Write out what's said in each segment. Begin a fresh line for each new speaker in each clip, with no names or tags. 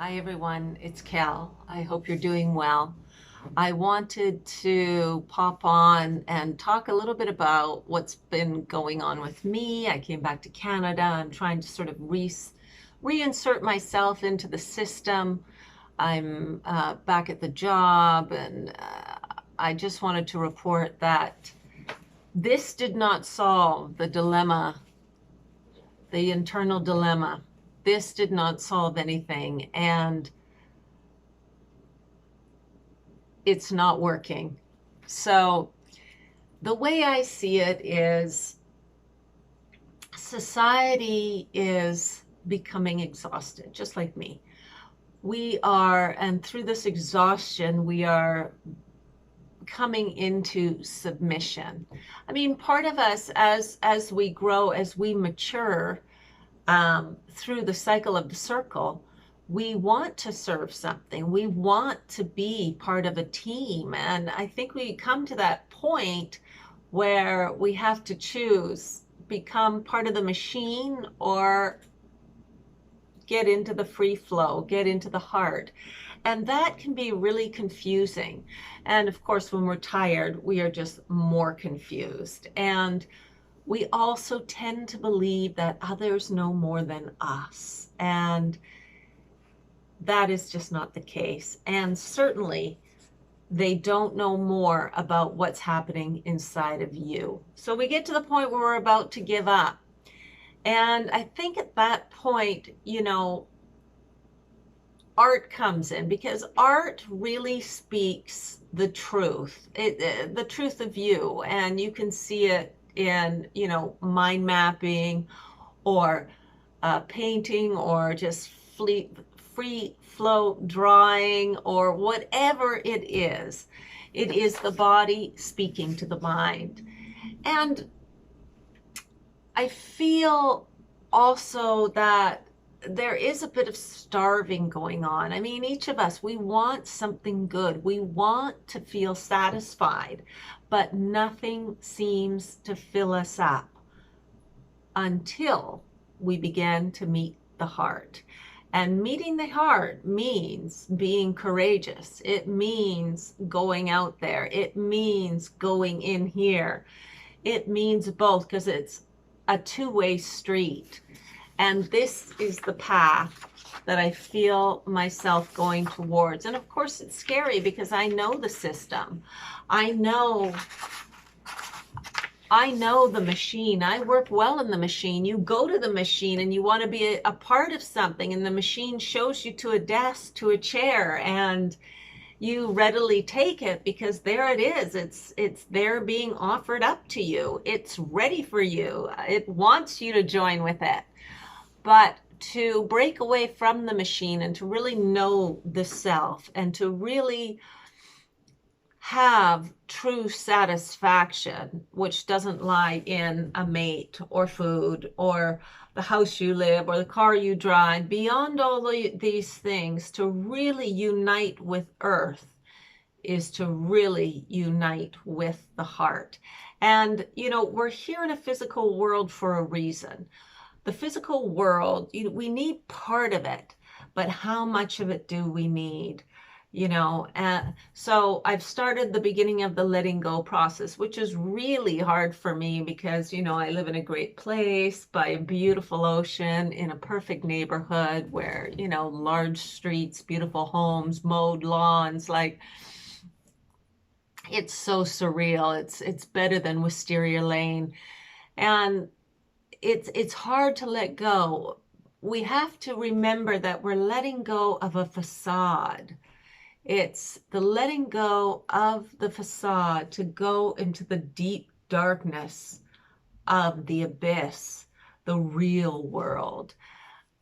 Hi everyone, it's Cal. I hope you're doing well. I wanted to pop on and talk a little bit about what's been going on with me. I came back to Canada. I'm trying to sort of reinsert myself into the system. I'm back at the job, and I just wanted to report that this did not solve the dilemma, the internal dilemma. This did not solve anything, and it's not working. So the way I see it is society is becoming exhausted, just like me. We are, and through this exhaustion, we are coming into submission. I mean, part of us, as we grow, as we mature, through the cycle of the circle, we want to serve something. We want to be part of a team. And I think we come to that point where we have to choose, become part of the machine or get into the free flow, get into the heart. And that can be really confusing. And of course, when we're tired, we are just more confused. And we also tend to believe that others know more than us. And that is just not the case. And certainly, they don't know more about what's happening inside of you. So we get to the point where we're about to give up. And I think at that point, art comes in, because art really speaks the truth, the truth of you. And you can see it in, mind mapping, or painting, or just free flow drawing, or whatever it is. It is the body speaking to the mind. And I feel also that there is a bit of starving going on. I mean, each of us, we want something good. We want to feel satisfied, but nothing seems to fill us up until we begin to meet the heart. And meeting the heart means being courageous. It means going out there. It means going in here. It means both, because it's a two-way street. And this is the path that I feel myself going towards. And of course, it's scary because I know the system. I know the machine. I work well in the machine. You go to the machine and you want to be a part of something, and the machine shows you to a desk, to a chair, and you readily take it because there it is. It's there being offered up to you. It's ready for you. It wants you to join with it. But to break away from the machine and to really know the self, and to really have true satisfaction, which doesn't lie in a mate or food or the house you live or the car you drive, beyond all these things, to really unite with earth is to really unite with the heart. And, we're here in a physical world for a reason. The physical world, we need part of it, but how much of it do we need? So I've started the beginning of the letting go process, which is really hard for me because, I live in a great place by a beautiful ocean in a perfect neighborhood where, large streets, beautiful homes, mowed lawns, like it's so surreal. It's better than Wisteria Lane. And it's hard to let go. We have to remember that we're letting go of a facade. It's the letting go of the facade to go into the deep darkness of the abyss, the real world,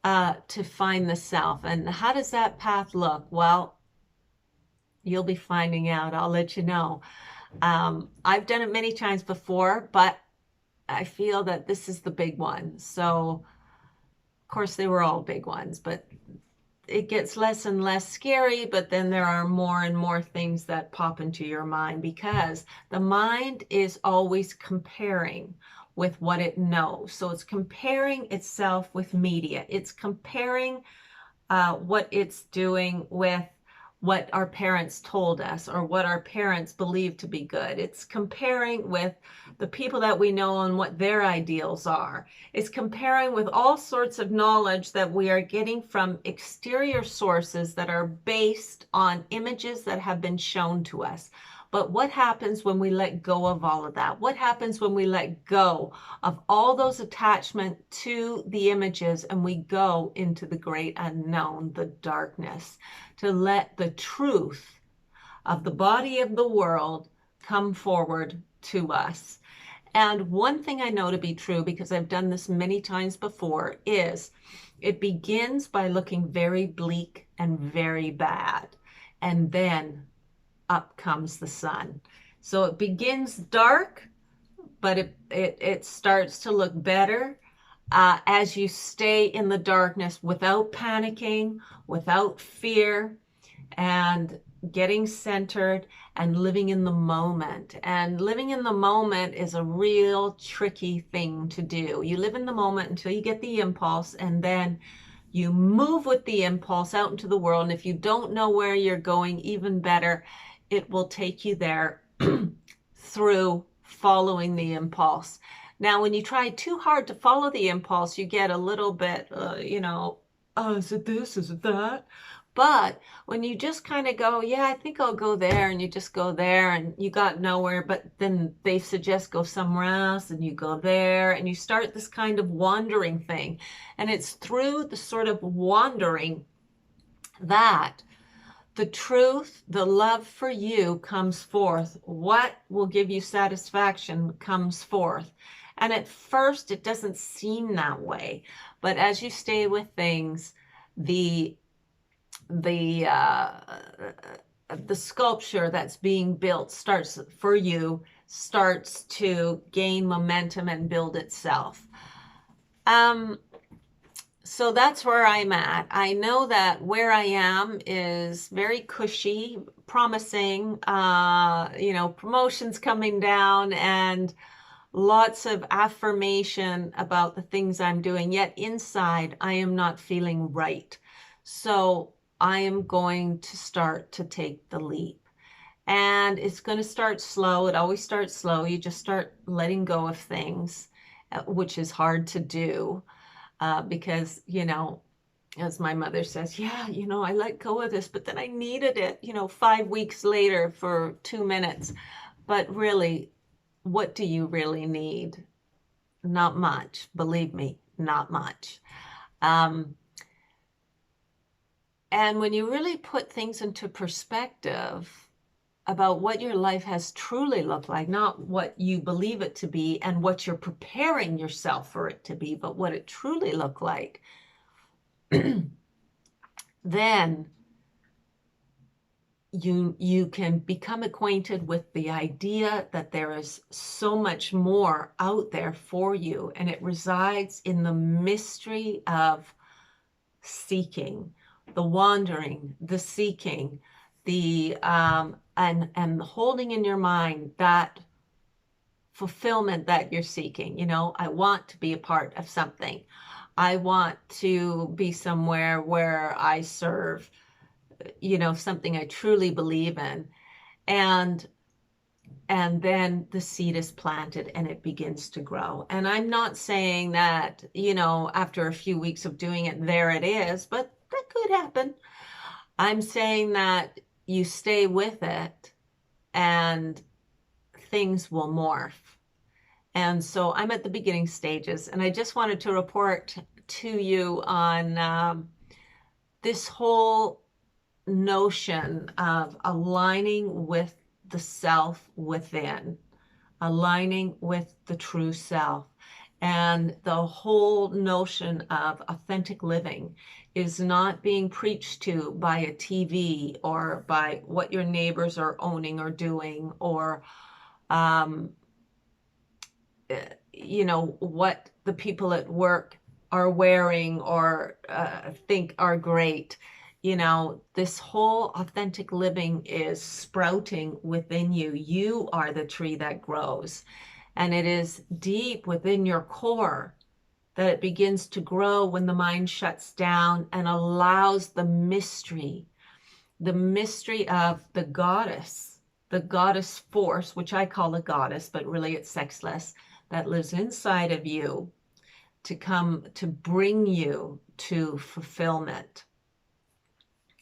to find the self. And how does that path look? Well, you'll be finding out. I'll let you know. I've done it many times before, but I feel that this is the big one. So, of course, they were all big ones, but it gets less and less scary, but then there are more and more things that pop into your mind, because the mind is always comparing with what it knows. So it's comparing itself with media. It's comparing what it's doing with what our parents told us or what our parents believe to be good. It's comparing with the people that we know and what their ideals are. It's comparing with all sorts of knowledge that we are getting from exterior sources that are based on images that have been shown to us. But what happens when we let go of all of that? What happens when we let go of all those attachments to the images and we go into the great unknown, the darkness, to let the truth of the body of the world come forward to us? And one thing I know to be true, because I've done this many times before, is it begins by looking very bleak and very bad. And then up comes the sun. So it begins dark, but it starts to look better as you stay in the darkness without panicking, without fear, and getting centered and living in the moment. And living in the moment is a real tricky thing to do. You live in the moment until you get the impulse, and then you move with the impulse out into the world. And if you don't know where you're going, even better, it will take you there through following the impulse. Now, when you try too hard to follow the impulse, you get a little bit, oh, is it this? Is it that? But when you just kind of go, yeah, I think I'll go there, and you just go there and you got nowhere, but then they suggest go somewhere else and you go there and you start this kind of wandering thing. And it's through the sort of wandering that the truth, the love for you comes forth. What will give you satisfaction comes forth. And at first, it doesn't seem that way. But as you stay with things, the sculpture that's being built starts to gain momentum and build itself. So that's where I'm at. I know that where I am is very cushy, promising, promotions coming down and lots of affirmation about the things I'm doing. Yet inside, I am not feeling right. So I am going to start to take the leap. And it's going to start slow. It always starts slow. You just start letting go of things, which is hard to do. Because, as my mother says, yeah, I let go of this, but then I needed it, 5 weeks later for 2 minutes. But really, what do you really need? Not much. Believe me, not much. And when you really put things into perspective about what your life has truly looked like, not what you believe it to be and what you're preparing yourself for it to be, but what it truly looked like, then you can become acquainted with the idea that there is so much more out there for you, and it resides in the mystery of seeking, the wandering, the seeking, the and holding in your mind that fulfillment that you're seeking. I want to be a part of something. I want to be somewhere where I serve, something I truly believe in. And then the seed is planted and it begins to grow. And I'm not saying that, after a few weeks of doing it, there it is, but that could happen. I'm saying that you stay with it and things will morph. And so I'm at the beginning stages, and I just wanted to report to you on this whole notion of aligning with the self within, aligning with the true self. And the whole notion of authentic living is not being preached to by a TV or by what your neighbors are owning or doing, or what the people at work are wearing or think are great. This whole authentic living is sprouting within you. You are the tree that grows, and it is deep within your core that it begins to grow when the mind shuts down and allows the mystery of the goddess force, which I call a goddess, but really it's sexless, that lives inside of you to come to bring you to fulfillment.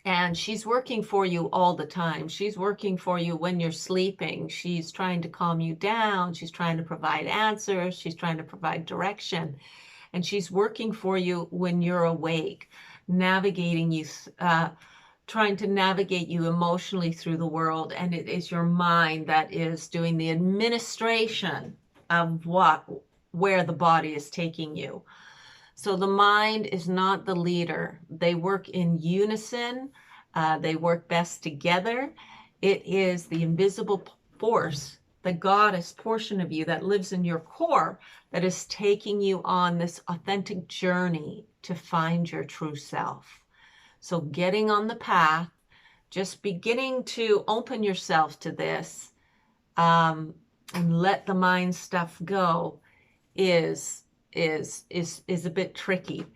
And she's working for you all the time. She's working for you when you're sleeping. She's trying to calm you down. She's trying to provide answers. She's trying to provide direction. And she's working for you when you're awake, navigating you, trying to navigate you emotionally through the world. And it is your mind that is doing the administration of where the body is taking you. So the mind is not the leader. They work in unison. They work best together. It is the invisible force, the goddess portion of you that lives in your core, that is taking you on this authentic journey to find your true self. So getting on the path, just beginning to open yourself to this, and let the mind stuff go is a bit tricky.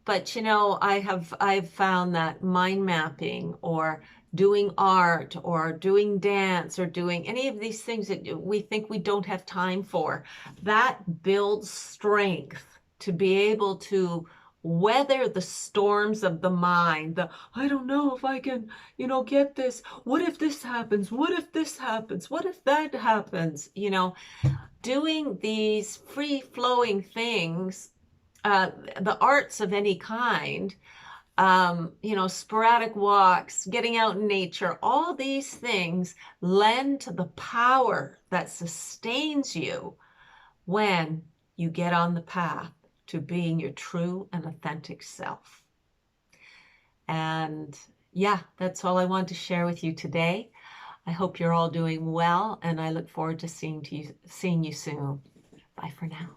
But I've found that mind mapping or doing art or doing dance or doing any of these things that we think we don't have time for, that builds strength to be able to weather the storms of the mind. I don't know if I can, get this. What if this happens? What if this happens? What if that happens? Doing these free-flowing things, the arts of any kind, sporadic walks, getting out in nature, all these things lend to the power that sustains you when you get on the path to being your true and authentic self. And yeah, that's all I want to share with you today. I hope you're all doing well, and I look forward to seeing you soon. Bye for now.